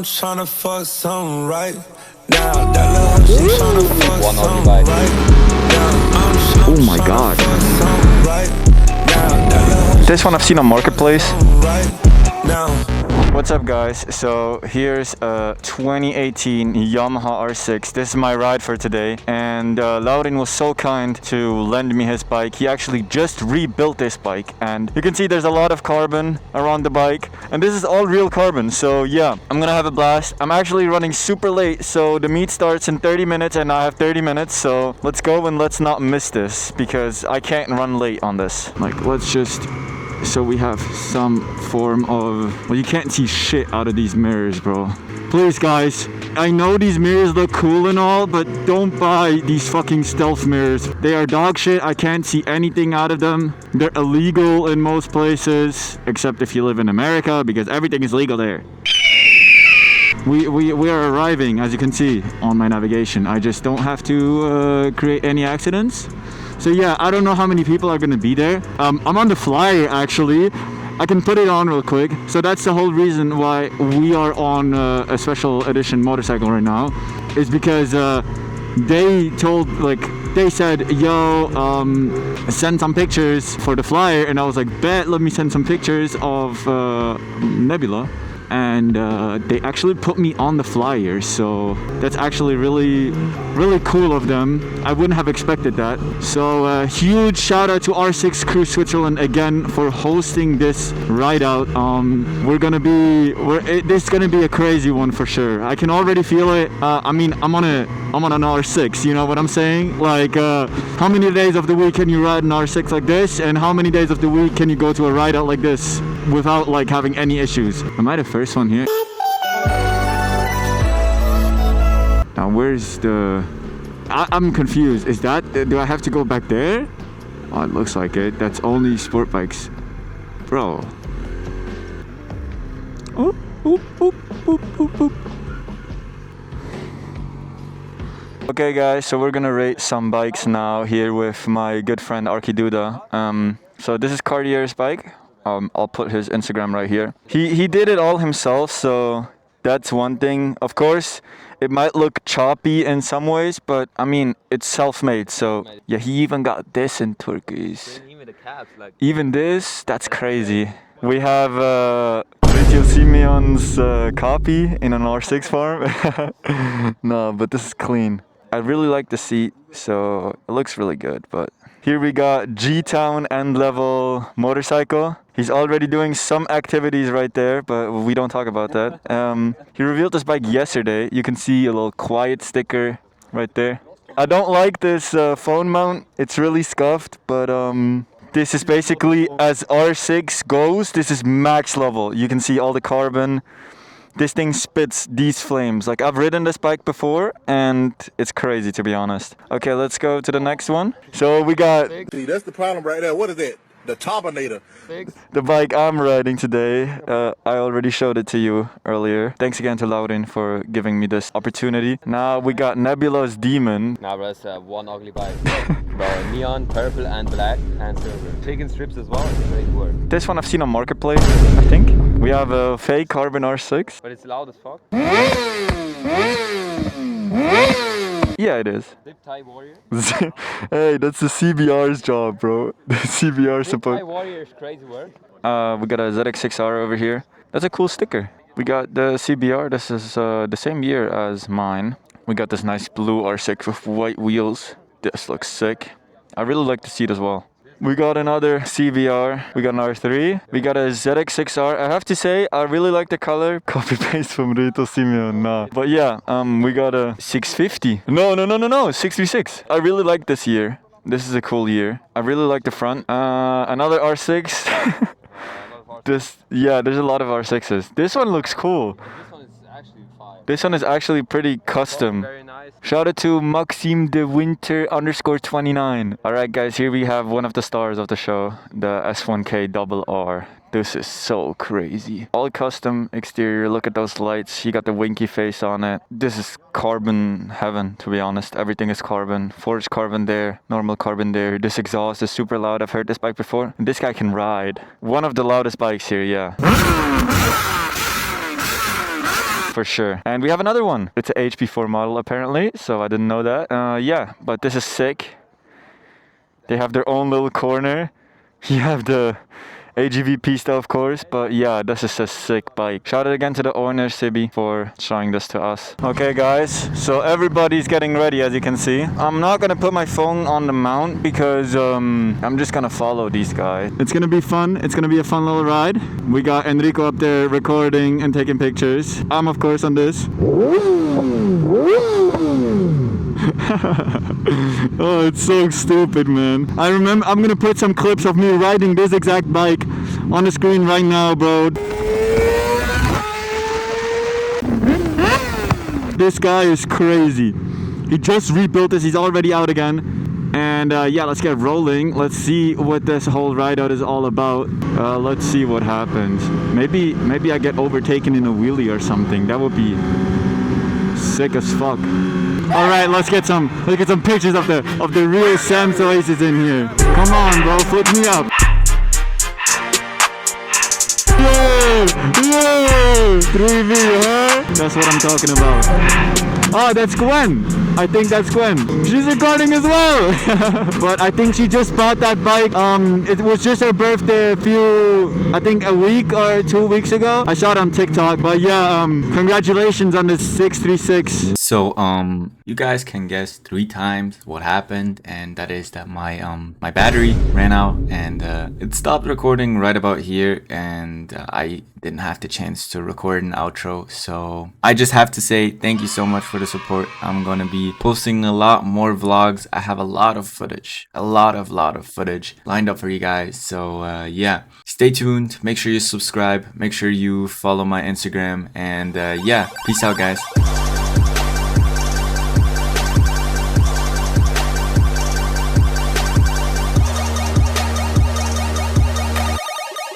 I'm tryna fuck something right now. That little hoe, she tryna fuck something right now. Oh my god. This one I've seen on Marketplace. What's up guys, so here's a 2018 Yamaha R6. This is my ride for today, and Laurin was so kind to lend me his bike. He actually just rebuilt this bike, and you can see there's a lot of carbon around the bike, and this is all real carbon. So yeah, I'm gonna have a blast. I'm actually running super late, so the meet starts in 30 minutes and I have 30 minutes, so let's go and let's not miss this, because I can't run late on this. Like, let's just... So we have some form of... Well, you can't see shit out of these mirrors, bro. Please, guys. I know these mirrors look cool and all, but don't buy these fucking stealth mirrors. They are dog shit. I can't see anything out of them. They're illegal in most places, except if you live in America, because everything is legal there. We are arriving, as you can see, on my navigation. I just don't have to create any accidents. So yeah, I don't know how many people are gonna be there. I'm on the flyer actually. I can put it on real quick. So that's the whole reason why we are on a special edition motorcycle right now, is because they told, like, they said, yo, send some pictures for the flyer, and I was like, bet, let me send some pictures of Nebula. And they actually put me on the flyer, so that's actually really cool of them. I wouldn't have expected that. So huge shout out to R6 Crew Switzerland again for hosting this ride out. This is gonna be a crazy one for sure. I can already feel it. I mean, I'm on an R6, you know what I'm saying? Like, how many days of the week can you ride an R6 like this, and how many days of the week can you go to a ride out like this without like having any issues? Am I the first one here? Now where's the... I'm confused. Is that... Do I have to go back there? Oh, it looks like it. That's only sport bikes. Bro. Oop, oop, oop, oop, oop, oop. Okay guys, so we're gonna rate some bikes now here with my good friend Arki Duda. So this is Cartier's bike. I'll put his Instagram right here. He did it all himself, so that's one thing. Of course, it might look choppy in some ways, but I mean, it's self-made. So yeah, he even got this in Turkish. Even this, that's crazy. We have Rachel Simeon's copy in an R6 form. No, but this is clean. I really like the seat, so it looks really good. But here we got G-Town end level motorcycle. He's already doing some activities right there, but we don't talk about that. He revealed this bike yesterday. You can see a little quiet sticker right there. I don't like this phone mount. It's really scuffed, but this is basically, as R6 goes, this is max level. You can see all the carbon. This thing spits these flames. Like, I've ridden this bike before and it's crazy, to be honest. Okay, let's go to the next one. So we got... See, that's the problem right there. What is that? The Tobinator. The bike I'm riding today. I already showed it to you earlier. Thanks again to Laurin for giving me this opportunity. Now we got Nebula's Demon. Nah, bro, that's one ugly bike. Bro, neon, purple and black and silver. Chicken strips as well. Great work. This one I've seen on Marketplace, I think. We have a fake carbon R6. But it's loud as fuck. Yeah, it is. Zip tie warrior. Hey, that's the CBR's job, bro. The CBR Zip support. tie warrior is crazy work. We got a ZX6R over here. That's a cool sticker. We got the CBR. This is the same year as mine. We got this nice blue R6 with white wheels. This looks sick. I really like the seat as well. We got another CBR. We got an R3. We got a ZX6R. I have to say, I really like the color. Copy paste from Reto Simeon. Nah. But yeah, we got a 650. No. 636. I really like this year. This is a cool year. I really like the front. Another R6. There's a lot of R6s. This one looks cool. This one is actually fire. This one is actually pretty custom. Very nice. Shout out to Maxime de Winter _29. Alright guys, here we have one of the stars of the show, the S1K RR. This is so crazy. All custom exterior, look at those lights. You got the winky face on it. This is carbon heaven, to be honest. Everything is carbon. Forged carbon there, normal carbon there. This exhaust is super loud. I've heard this bike before. And this guy can ride. One of the loudest bikes here, yeah. for sure. And we have another one. It's an HP4 model apparently, so I didn't know that. Yeah, but this is sick. They have their own little corner. You have the AGV pista, of course, but yeah, this is a sick bike. Shout out again to the owner, Sibi, for showing this to us. Okay, guys, so everybody's getting ready, as you can see. I'm not gonna put my phone on the mount because I'm just gonna follow these guys. It's gonna be fun. It's gonna be a fun little ride. We got Enrico up there recording and taking pictures. I'm, of course, on this. Oh, it's so stupid, man. I'm gonna put some clips of me riding this exact bike on the screen right now, bro. This guy is crazy. He just rebuilt this. He's already out again. And yeah, let's get rolling. Let's see what this whole ride out is all about. Let's see what happens. Maybe I get overtaken in a wheelie or something. That would be sick as fuck. All right, let's get some pictures of the real Sam Oasis in here. Come on, bro, flip me up. Yeah, 3V, huh? That's what I'm talking about. Oh, that's Gwen. I think that's Gwen. She's recording as well. But I think she just bought that bike. It was just her birthday a week or 2 weeks ago. I saw it on TikTok. But yeah, congratulations on this 636. So you guys can guess 3 times what happened, and that is that my battery ran out and it stopped recording right about here, and I didn't have the chance to record an outro. So I just have to say thank you so much for the support. I'm gonna be posting a lot more vlogs. I have a lot of footage, a lot of footage lined up for you guys. So yeah, stay tuned. Make sure you subscribe. Make sure you follow my Instagram, and yeah, peace out, guys.